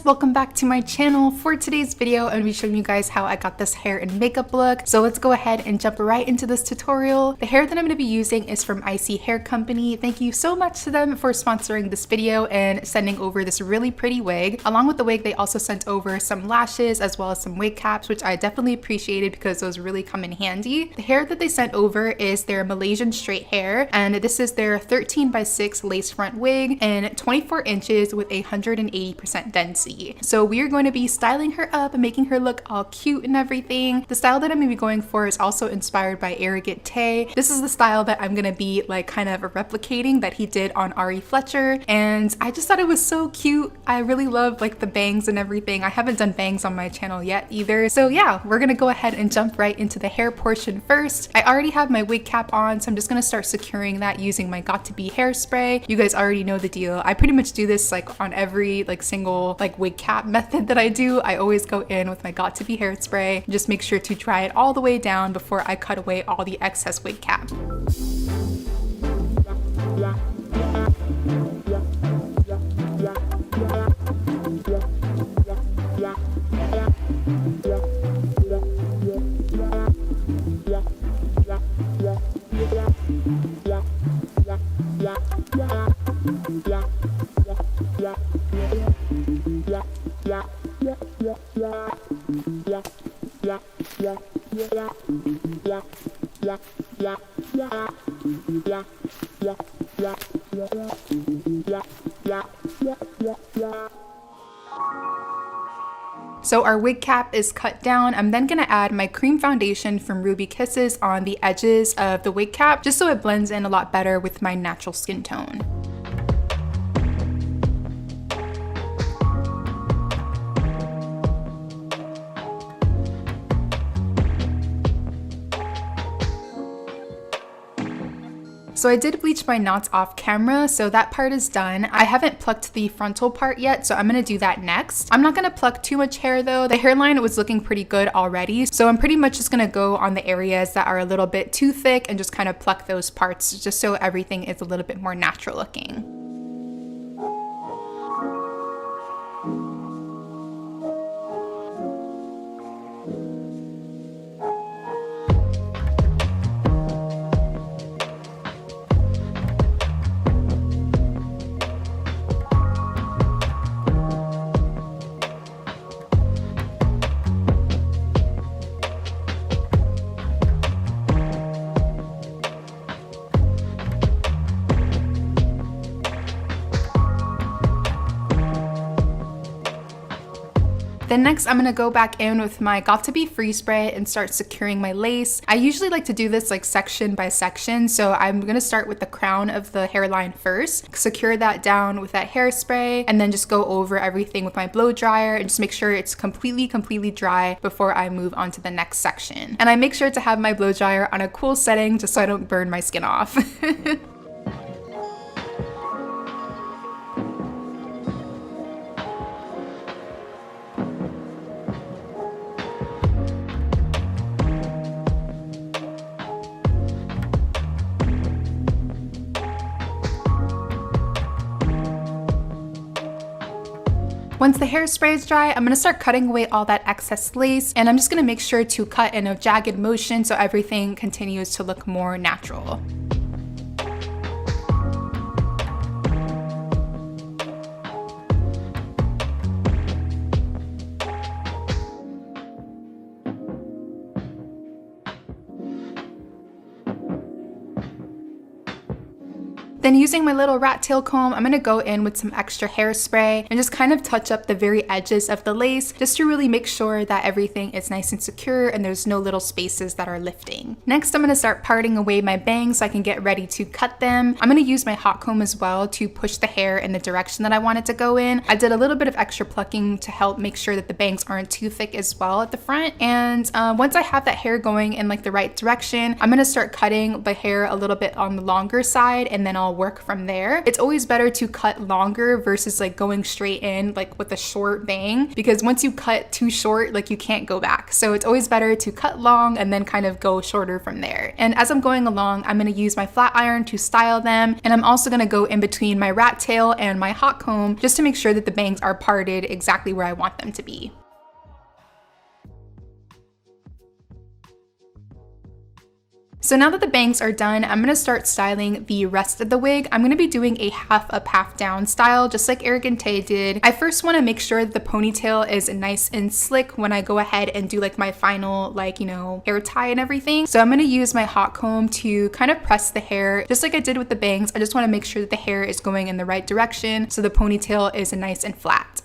Welcome back to my channel. For today's video, I'm going to be showing you guys how I got this hair and makeup look. So let's go ahead and jump right into this tutorial. The hair that I'm going to be using is from ISEE Hair Company. Thank you so much to them for sponsoring this video and sending over this really pretty wig. Along with the wig, they also sent over some lashes as well as some wig caps, which I definitely appreciated because those really come in handy. The hair that they sent over is their Malaysian straight hair, and this is their 13x6 lace front wig and 24 inches with 180% density. So we are going to be styling her up and making her look all cute and everything. The style that I'm going to be going for is also inspired by Arrogant Tay. This is the style that I'm going to be like kind of replicating that he did on Ari Fletcher, and I just thought it was so cute. I really love like the bangs and everything. I haven't done bangs on my channel yet either. So yeah, we're going to go ahead and jump right into the hair portion first. I already have my wig cap on, so I'm just going to start securing that using my Got To Be hairspray. You guys already know the deal. I pretty much do this like on every like single like wig cap method that I do. I always go in with my Got To Be hairspray. Just make sure to dry it all the way down before I cut away all the excess wig cap. So our wig cap is cut down. I'm then gonna add my cream foundation from Ruby Kisses on the edges of the wig cap, just so it blends in a lot better with my natural skin tone. So I did bleach my knots off camera, so that part is done. I haven't plucked the frontal part yet, so I'm gonna do that next. I'm not gonna pluck too much hair though. The hairline was looking pretty good already, so I'm pretty much just gonna go on the areas that are a little bit too thick and just kind of pluck those parts just so everything is a little bit more natural looking. Then next, I'm gonna go back in with my Got To Be Freeze Spray and start securing my lace. I usually like to do this like section by section, so I'm gonna start with the crown of the hairline first, secure that down with that hairspray, and then just go over everything with my blow dryer and just make sure it's completely dry before I move on to the next section. And I make sure to have my blow dryer on a cool setting just so I don't burn my skin off. Once the hairspray is dry, I'm gonna start cutting away all that excess lace, and I'm just gonna make sure to cut in a jagged motion so everything continues to look more natural. Then using my little rat tail comb, I'm gonna go in with some extra hairspray and just kind of touch up the very edges of the lace just to really make sure that everything is nice and secure and there's no little spaces that are lifting. Next, I'm gonna start parting away my bangs so I can get ready to cut them. I'm gonna use my hot comb as well to push the hair in the direction that I want it to go in. I did a little bit of extra plucking to help make sure that the bangs aren't too thick as well at the front. And once I have that hair going in like the right direction, I'm gonna start cutting the hair a little bit on the longer side and then I'll work from there. It's always better to cut longer versus like going straight in like with a short bang, because once you cut too short, like you can't go back. So it's always better to cut long and then kind of go shorter from there. And as I'm going along, I'm gonna use my flat iron to style them. And I'm also gonna go in between my rat tail and my hot comb just to make sure that the bangs are parted exactly where I want them to be. So now that the bangs are done, I'm gonna start styling the rest of the wig. I'm gonna be doing a half up, half down style, just like Arrogant Tay did. I first wanna make sure that the ponytail is nice and slick when I go ahead and do like my final, like, you know, hair tie and everything. So I'm gonna use my hot comb to kind of press the hair, just like I did with the bangs. I just wanna make sure that the hair is going in the right direction so the ponytail is nice and flat.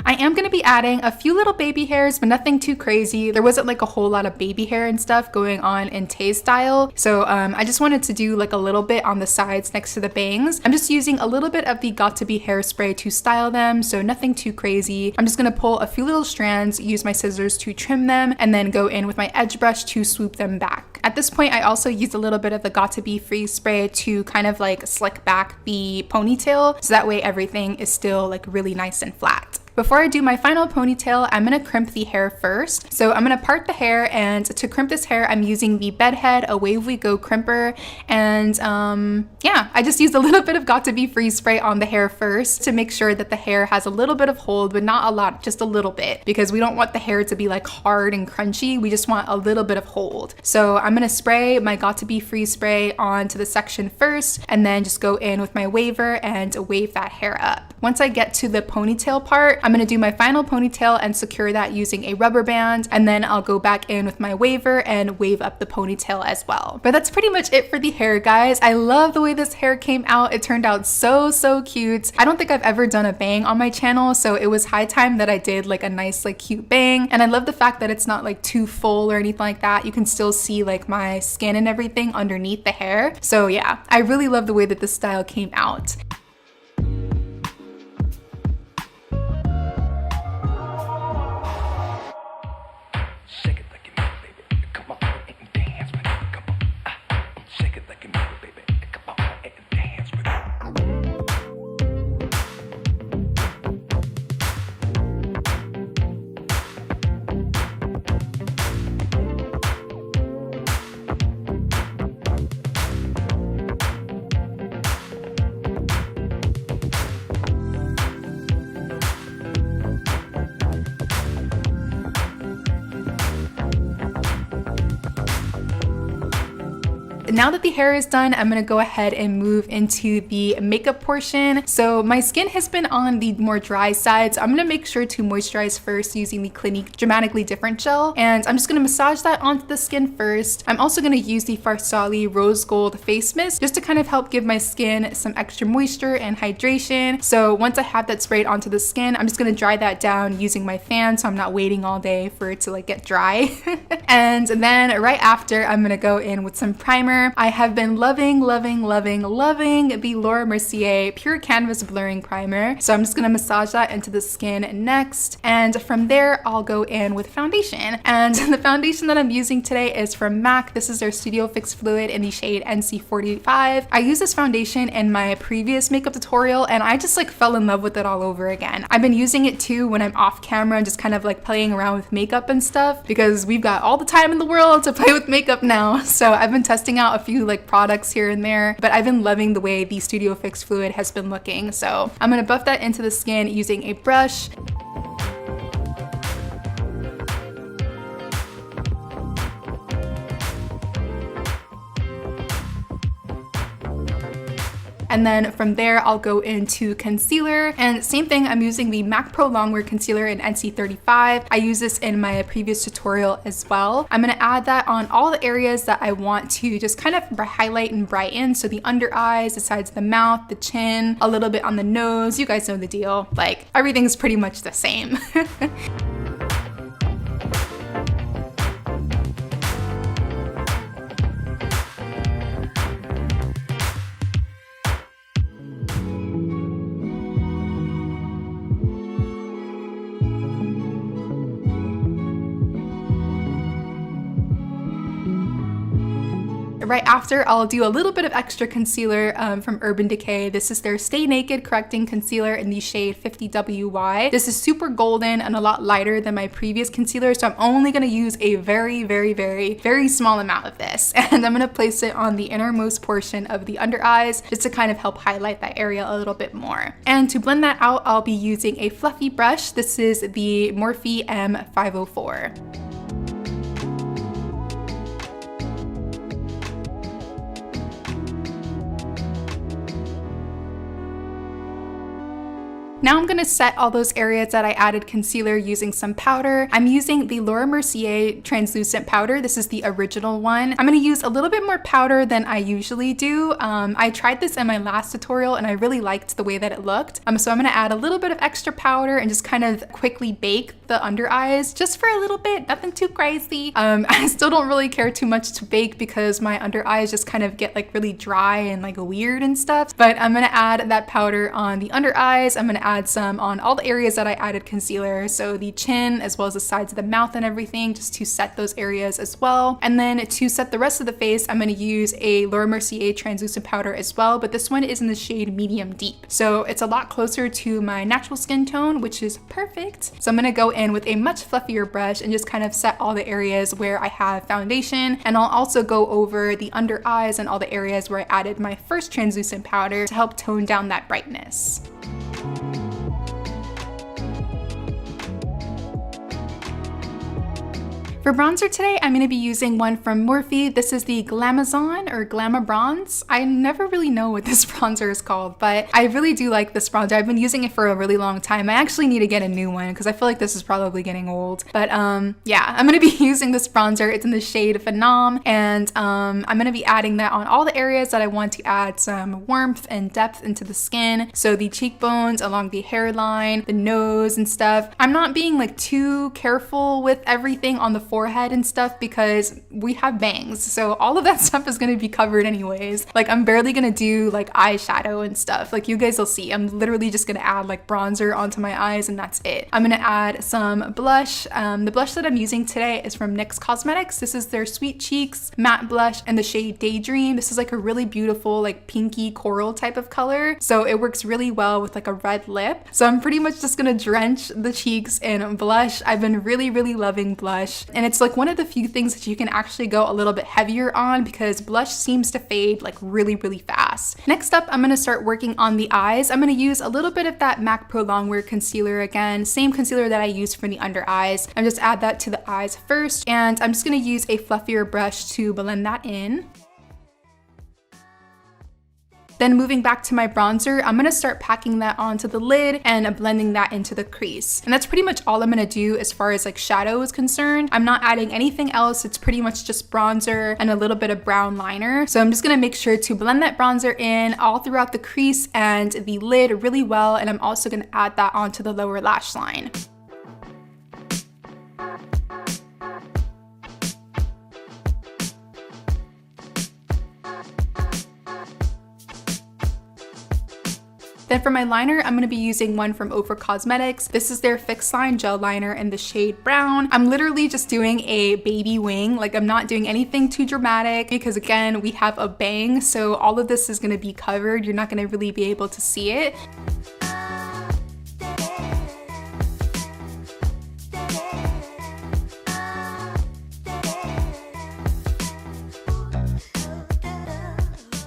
I am going to be adding a few little baby hairs, but nothing too crazy. There wasn't like a whole lot of baby hair and stuff going on in Tay's style. So I just wanted to do like a little bit on the sides next to the bangs. I'm just using a little bit of the Got2b hairspray to style them, so nothing too crazy. I'm just going to pull a few little strands, use my scissors to trim them, and then go in with my edge brush to swoop them back. At this point, I also used a little bit of the Got2b freeze spray to kind of like slick back the ponytail, so that way everything is still like really nice and flat. Before I do my final ponytail, I'm gonna crimp the hair first. So I'm gonna part the hair, and to crimp this hair, I'm using the Bedhead Away We Go crimper. And yeah, I just used a little bit of Got2b freeze spray on the hair first to make sure that the hair has a little bit of hold, but not a lot, just a little bit, because we don't want the hair to be like hard and crunchy. We just want a little bit of hold. So I'm gonna spray my Got2b freeze spray onto the section first, and then just go in with my waver and wave that hair up. Once I get to the ponytail part, I'm gonna do my final ponytail and secure that using a rubber band, and then I'll go back in with my waver and wave up the ponytail as well. But that's pretty much it for the hair, guys. I love the way this hair came out. It turned out so cute. I don't think I've ever done a bang on my channel, so it was high time that I did like a nice like cute bang. And I love the fact that it's not like too full or anything like that. You can still see like my skin and everything underneath the hair. So yeah, I really love the way that this style came out. Now that the hair is done, I'm gonna go ahead and move into the makeup portion. So my skin has been on the more dry side, so I'm gonna make sure to moisturize first using the Clinique Dramatically Different Gel. And I'm just gonna massage that onto the skin first. I'm also gonna use the Farsali Rose Gold Face Mist just to kind of help give my skin some extra moisture and hydration. So once I have that sprayed onto the skin, I'm just gonna dry that down using my fan so I'm not waiting all day for it to like get dry. And then right after, I'm gonna go in with some primer. I have been loving the Laura Mercier Pure Canvas Blurring Primer. So I'm just gonna massage that into the skin next. And from there, I'll go in with foundation. And the foundation that I'm using today is from MAC. This is their Studio Fix Fluid in the shade NC45. I used this foundation in my previous makeup tutorial, and I just like fell in love with it all over again. I've been using it too when I'm off camera and just kind of like playing around with makeup and stuff, because we've got all the time in the world to play with makeup now. So I've been testing out a few like products here and there, but I've been loving the way the Studio Fix Fluid has been looking. So I'm gonna buff that into the skin using a brush. And then from there, I'll go into concealer. And same thing, I'm using the MAC Pro Longwear Concealer in NC35. I use this in my previous tutorial as well. I'm gonna add that on all the areas that I want to just kind of highlight and brighten. So the under eyes, the sides of the mouth, the chin, a little bit on the nose. You guys know the deal. Like, everything's pretty much the same. Right after, I'll do a little bit of extra concealer from Urban Decay. This is their Stay Naked Correcting Concealer in the shade 50WY. This is super golden and a lot lighter than my previous concealer, so I'm only going to use a very small amount of this. And I'm going to place it on the innermost portion of the under eyes just to kind of help highlight that area a little bit more. And to blend that out, I'll be using a fluffy brush. This is the Morphe M504. Now I'm gonna set all those areas that I added concealer using some powder. I'm using the Laura Mercier translucent powder. This is the original one. I'm gonna use a little bit more powder than I usually do. I tried this in my last tutorial and I really liked the way that it looked. So I'm gonna add a little bit of extra powder and just kind of quickly bake the under eyes just for a little bit, nothing too crazy. I still don't really care too much to bake because my under eyes just kind of get like really dry and like weird and stuff. But I'm gonna add that powder on the under eyes. I'm gonna add some on all the areas that I added concealer, so the chin as well as the sides of the mouth and everything, just to set those areas as well. And then to set the rest of the face, I'm going to use a Laura Mercier translucent powder as well, but this one is in the shade medium deep, so it's a lot closer to my natural skin tone, which is perfect. So I'm going to go in with a much fluffier brush and just kind of set all the areas where I have foundation, and I'll also go over the under eyes and all the areas where I added my first translucent powder to help tone down that brightness. For bronzer today, I'm going to be using one from Morphe. This is the Glamazon or Glama Bronze. I never really know what this bronzer is called, but I really do like this bronzer. I've been using it for a really long time. I actually need to get a new one because I feel like this is probably getting old. But yeah, I'm going to be using this bronzer. It's in the shade Phenom, and I'm going to be adding that on all the areas that I want to add some warmth and depth into the skin. So the cheekbones, along the hairline, the nose and stuff. I'm not being like too careful with everything on the forehead and stuff because we have bangs, so all of that stuff is going to be covered anyways. Like, I'm barely going to do like eyeshadow and stuff. Like, you guys will see, I'm literally just going to add like bronzer onto my eyes and that's it. I'm going to add some blush. The blush that I'm using today is from NYX Cosmetics. This is their Sweet Cheeks matte blush in the shade Daydream. This is like a really beautiful like pinky coral type of color, so it works really well with like a red lip. So I'm pretty much just going to drench the cheeks in blush. I've been really loving blush, and it's like one of the few things that you can actually go a little bit heavier on because blush seems to fade like really fast. Next up, I'm going to start working on the eyes. I'm going to use a little bit of that MAC Pro Longwear concealer again, same concealer that I used for the under eyes. I'm just add that to the eyes first, and I'm just going to use a fluffier brush to blend that in. Then moving back to my bronzer, I'm going to start packing that onto the lid and blending that into the crease. And that's pretty much all I'm going to do as far as like shadow is concerned. I'm not adding anything else. It's pretty much just bronzer and a little bit of brown liner. So I'm just going to make sure to blend that bronzer in all throughout the crease and the lid really well. And I'm also going to add that onto the lower lash line. Then for my liner, I'm going to be using one from Ofra Cosmetics. This is their Fix Line Gel Liner in the shade Brown. I'm literally just doing a baby wing. Like, I'm not doing anything too dramatic because, again, we have a bang, so all of this is going to be covered. You're not going to really be able to see it.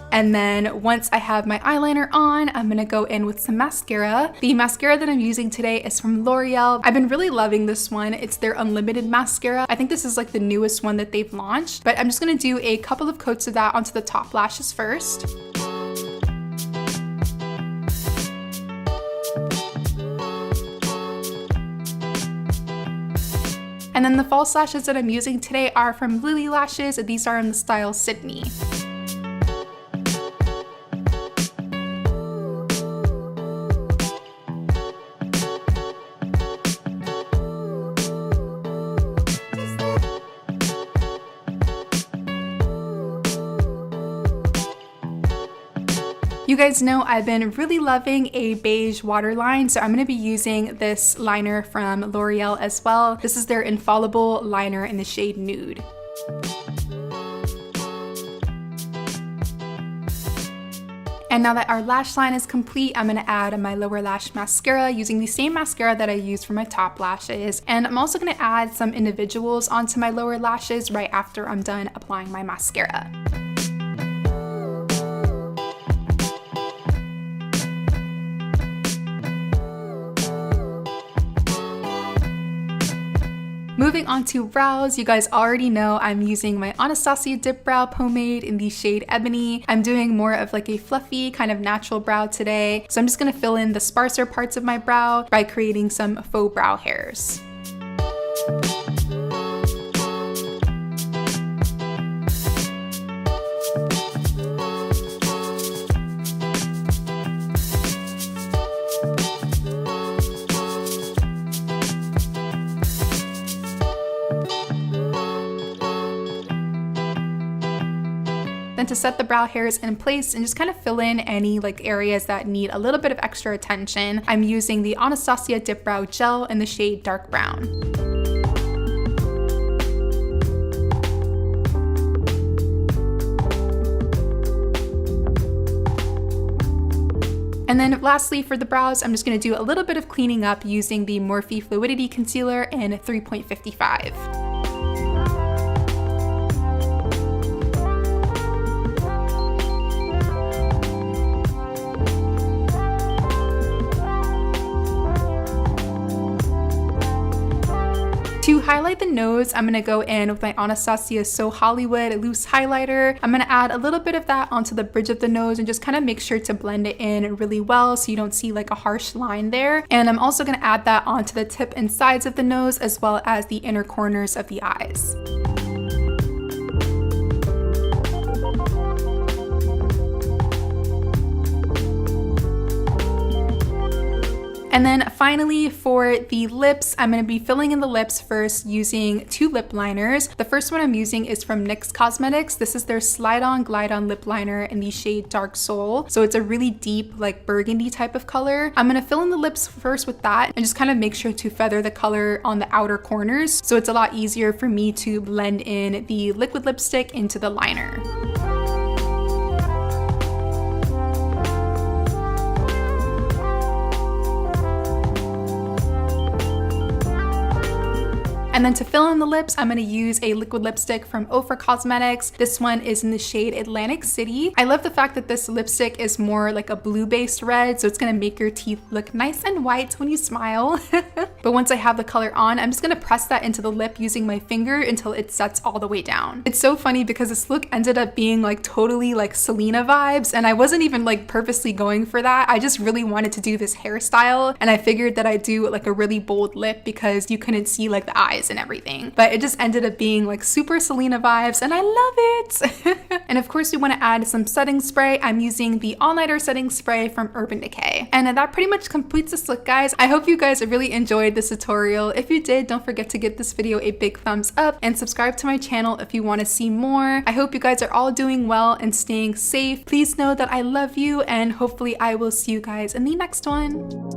And then once I have my eyeliner on, I'm gonna go in with some mascara. The mascara that I'm using today is from L'Oreal. I've been really loving this one. It's their Unlimited mascara. I think this is like the newest one that they've launched, but I'm just gonna do a couple of coats of that onto the top lashes first. And then the false lashes that I'm using today are from Lily Lashes. These are in the style Sydney. You guys know I've been really loving a beige waterline, so I'm going to be using this liner from L'Oreal as well. This is their Infallible liner in the shade Nude. And now that our lash line is complete, I'm going to add my lower lash mascara using the same mascara that I used for my top lashes. And I'm also going to add some individuals onto my lower lashes right after I'm done applying my mascara. Moving on to brows, you guys already know I'm using my Anastasia Dip Brow Pomade in the shade Ebony. I'm doing more of like a fluffy kind of natural brow today. So I'm just gonna fill in the sparser parts of my brow by creating some faux brow hairs. Then to set the brow hairs in place and just kind of fill in any like areas that need a little bit of extra attention, I'm using the Anastasia Dip Brow Gel in the shade Dark Brown. And then lastly for the brows, I'm just going to do a little bit of cleaning up using the Morphe Fluidity Concealer in 3.55. To highlight the nose, I'm gonna go in with my Anastasia So Hollywood loose highlighter. I'm gonna add a little bit of that onto the bridge of the nose and just kind of make sure to blend it in really well so you don't see like a harsh line there. And I'm also gonna add that onto the tip and sides of the nose as well as the inner corners of the eyes. And then finally for the lips, I'm going to be filling in the lips first using two lip liners. The first one I'm using is from NYX Cosmetics. This is their Slide On Glide On lip liner in the shade Dark Soul. So it's a really deep like burgundy type of color. I'm going to fill in the lips first with that and just kind of make sure to feather the color on the outer corners. So it's a lot easier for me to blend in the liquid lipstick into the liner. And then to fill in the lips, I'm going to use a liquid lipstick from Ofra Cosmetics. This one is in the shade Atlantic City. I love the fact that this lipstick is more like a blue-based red, so it's going to make your teeth look nice and white when you smile. But once I have the color on, I'm just going to press that into the lip using my finger until it sets all the way down. It's so funny because this look ended up being like totally like Selena vibes, and I wasn't even like purposely going for that. I just really wanted to do this hairstyle, and I figured that I'd do like a really bold lip because you couldn't see like the eyes and everything, but it just ended up being like super Selena vibes and I love it. And of course we want to add some setting spray. I'm using the All Nighter setting spray from Urban Decay, and that pretty much completes this look, guys. I hope you guys really enjoyed this tutorial. If you did, don't forget to give this video a big thumbs up and subscribe to my channel if you want to see more. I hope you guys are all doing well and staying safe. Please know that I love you, and hopefully I will see you guys in the next one.